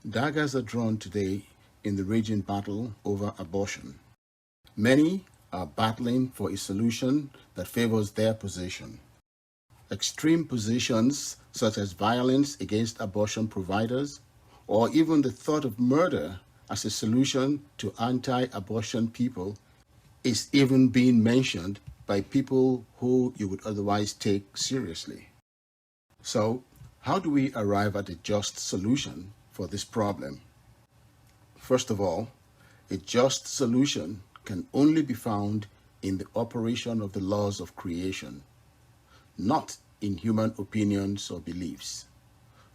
Daggers are drawn today in the raging battle over abortion. Many are battling for a solution that favors their position. Extreme positions such as violence against abortion providers or even the thought of murder as a solution to anti-abortion people is even being mentioned by people who you would otherwise take seriously. So, how do we arrive at a just solution for this problem? First of all, a just solution can only be found in the operation of the laws of creation, not in human opinions or beliefs,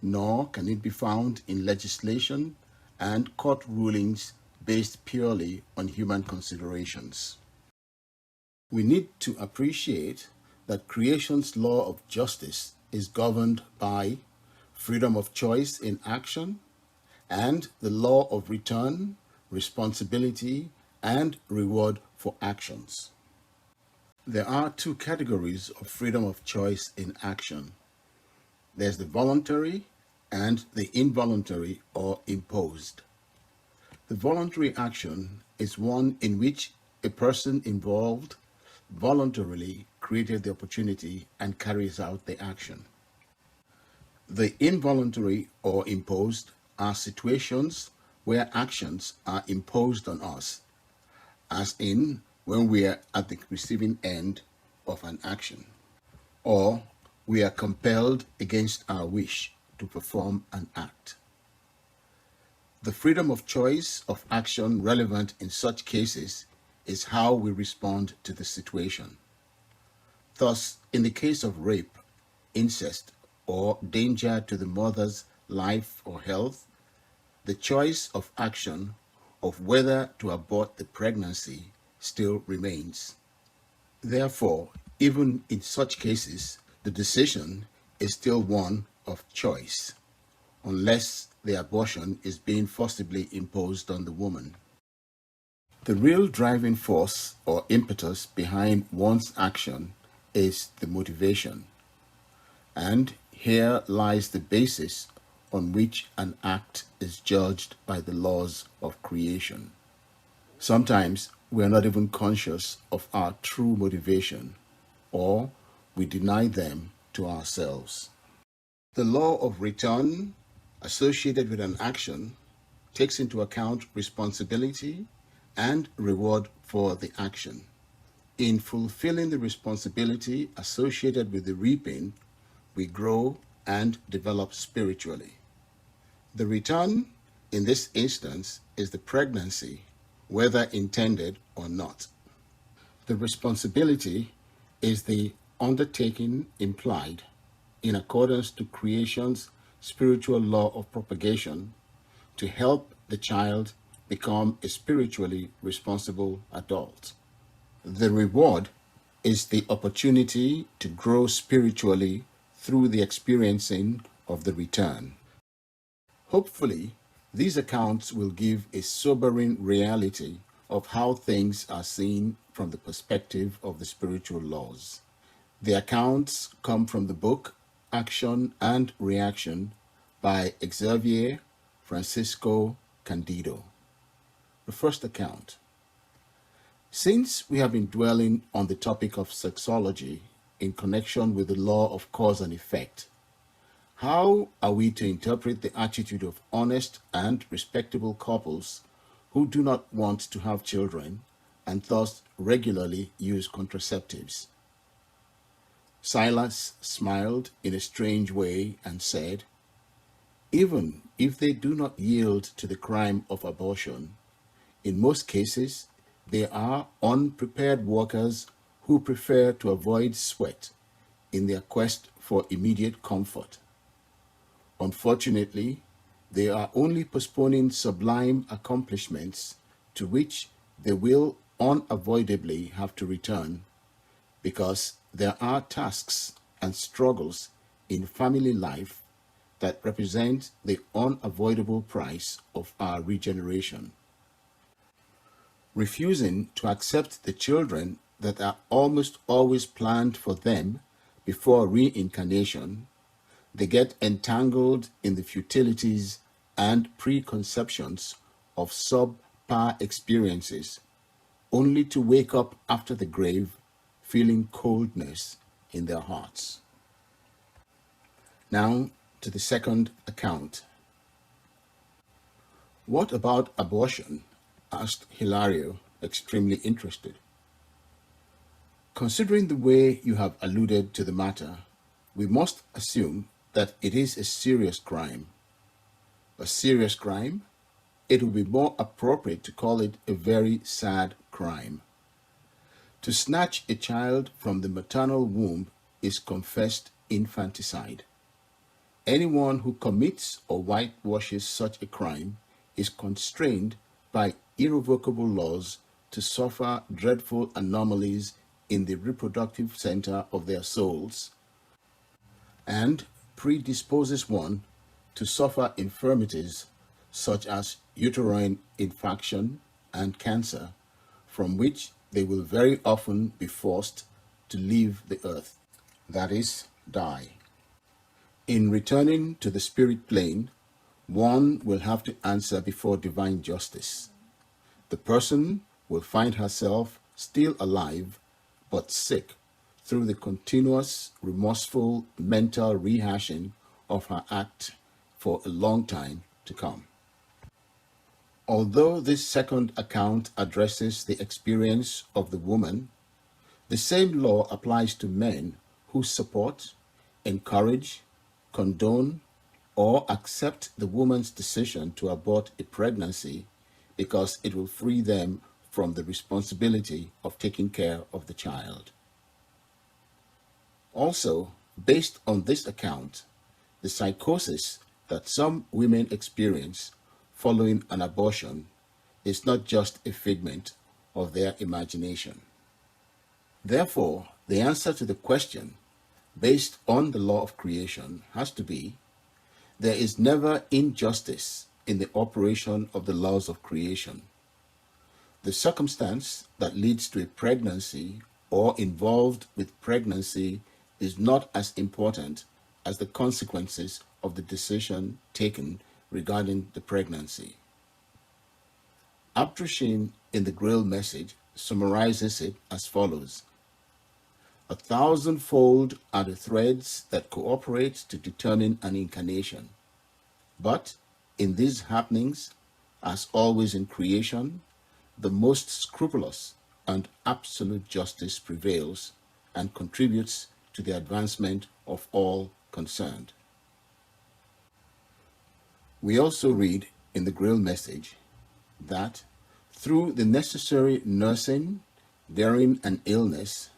nor can it be found in legislation and court rulings based purely on human considerations. We need to appreciate that creation's law of justice is governed by freedom of choice in action and the law of return, responsibility, and reward for actions. There are two categories of freedom of choice in action. There's the voluntary and the involuntary or imposed. The voluntary action is one in which a person involved voluntarily created the opportunity and carries out the action. The involuntary or imposed are situations where actions are imposed on us, as in when we are at the receiving end of an action, or we are compelled against our wish to perform an act. The freedom of choice of action relevant in such cases is how we respond to the situation. Thus, in the case of rape, incest, or danger to the mother's life or health, the choice of action of whether to abort the pregnancy still remains. Therefore, even in such cases, the decision is still one of choice, unless the abortion is being forcibly imposed on the woman. The real driving force or impetus behind one's action is the motivation, and here lies the basis on which an act is judged by the laws of creation. Sometimes we are not even conscious of our true motivation, or we deny them to ourselves. The law of return associated with an action takes into account responsibility and reward for the action. In fulfilling the responsibility associated with the reaping, we grow and develop spiritually. The return in this instance is the pregnancy, whether intended or not. The responsibility is the undertaking implied in accordance to creation's spiritual law of propagation to help the child become a spiritually responsible adult. The reward is the opportunity to grow spiritually through the experiencing of the return. Hopefully, these accounts will give a sobering reality of how things are seen from the perspective of the spiritual laws. The accounts come from the book Action and Reaction by Xavier Francisco Candido. The first account. Since we have been dwelling on the topic of sexology in connection with the law of cause and effect, how are we to interpret the attitude of honest and respectable couples who do not want to have children and thus regularly use contraceptives? Silas smiled in a strange way and said, even if they do not yield to the crime of abortion, in most cases, they are unprepared workers who prefer to avoid sweat in their quest for immediate comfort. Unfortunately, they are only postponing sublime accomplishments to which they will unavoidably have to return, because there are tasks and struggles in family life that represent the unavoidable price of our regeneration. Refusing to accept the children that are almost always planned for them before reincarnation, they get entangled in the futilities and preconceptions of subpar experiences, only to wake up after the grave feeling coldness in their hearts. Now to the second account. "What about abortion?" asked Hilario, extremely interested. "Considering the way you have alluded to the matter, we must assume that it is a serious crime." "A serious crime? It would be more appropriate to call it a very sad crime. To snatch a child from the maternal womb is confessed infanticide. Anyone who commits or whitewashes such a crime is constrained by irrevocable laws to suffer dreadful anomalies in the reproductive center of their souls, and predisposes one to suffer infirmities such as uterine infection and cancer, from which they will very often be forced to leave the earth, that is, die. In returning to the spirit plane, one will have to answer before divine justice. The person will find herself still alive but sick through the continuous remorseful mental rehashing of her act for a long time to come. Although this second account addresses the experience of the woman, the same law applies to men who support, encourage, condone, or accept the woman's decision to abort a pregnancy because it will free them from the responsibility of taking care of the child. Also, based on this account, the psychosis that some women experience following an abortion is not just a figment of their imagination. Therefore, the answer to the question, based on the law of creation, has to be: there is never injustice in the operation of the laws of creation. The circumstance that leads to a pregnancy or involved with pregnancy is not as important as the consequences of the decision taken regarding the pregnancy. Abdrushim in the Grail message summarizes it as follows: 1,000-fold are the threads that cooperate to determine an incarnation. But in these happenings, as always in creation, the most scrupulous and absolute justice prevails and contributes to the advancement of all concerned. We also read in the Grail message that through the necessary nursing during an illness,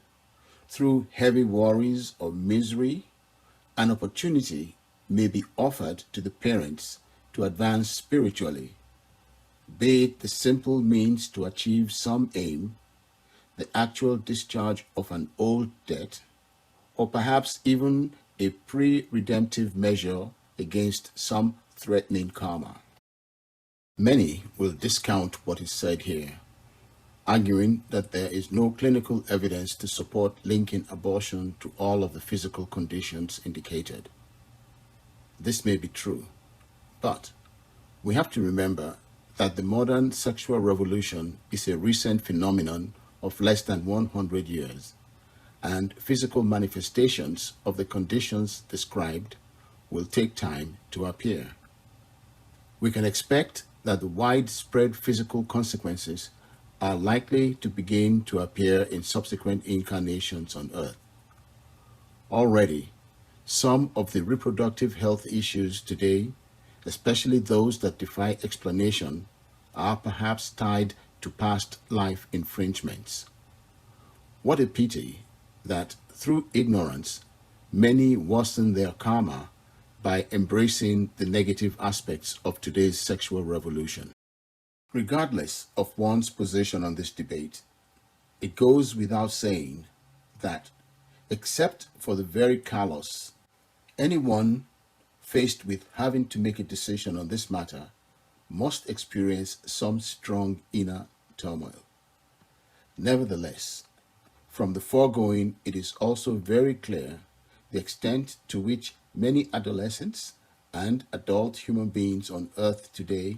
through heavy worries or misery, an opportunity may be offered to the parents to advance spiritually, be it the simple means to achieve some aim, the actual discharge of an old debt, or perhaps even a pre-redemptive measure against some threatening karma. Many will discount what is said here, arguing that there is no clinical evidence to support linking abortion to all of the physical conditions indicated. This may be true, but we have to remember that the modern sexual revolution is a recent phenomenon of less than 100 years, and physical manifestations of the conditions described will take time to appear. We can expect that the widespread physical consequences are likely to begin to appear in subsequent incarnations on Earth. Already, some of the reproductive health issues today, especially those that defy explanation, are perhaps tied to past life infringements. What a pity that through ignorance, many worsen their karma by embracing the negative aspects of today's sexual revolution. Regardless of one's position on this debate, it goes without saying that, except for the very callous, anyone faced with having to make a decision on this matter must experience some strong inner turmoil. Nevertheless, from the foregoing, it is also very clear the extent to which many adolescents and adult human beings on earth today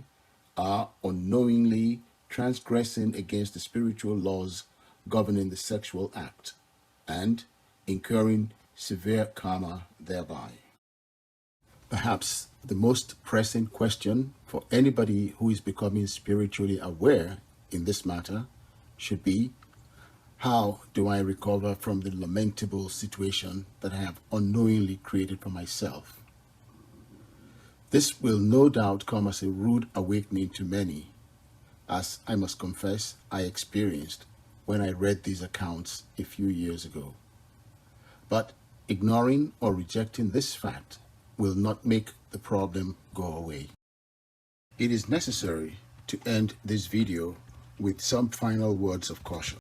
are unknowingly transgressing against the spiritual laws governing the sexual act and incurring severe karma thereby. Perhaps the most pressing question for anybody who is becoming spiritually aware in this matter should be, how do I recover from the lamentable situation that I have unknowingly created for myself? This will no doubt come as a rude awakening to many, as I must confess I experienced when I read these accounts a few years ago. But ignoring or rejecting this fact will not make the problem go away. It is necessary to end this video with some final words of caution.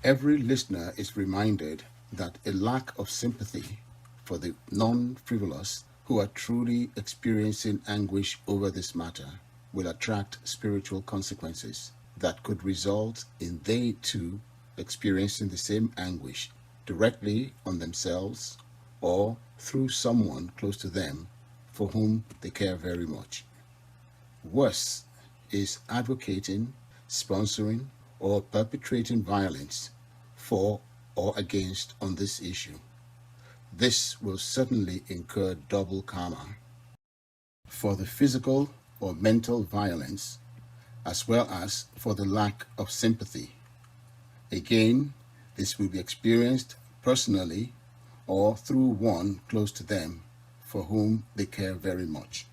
Every listener is reminded that a lack of sympathy for the non-frivolous who are truly experiencing anguish over this matter will attract spiritual consequences that could result in they too experiencing the same anguish directly on themselves or through someone close to them for whom they care very much. Worse is advocating, sponsoring, or perpetrating violence for or against on this issue. This will certainly incur double karma for the physical or mental violence, as well as for the lack of sympathy. Again, this will be experienced personally or through one close to them for whom they care very much.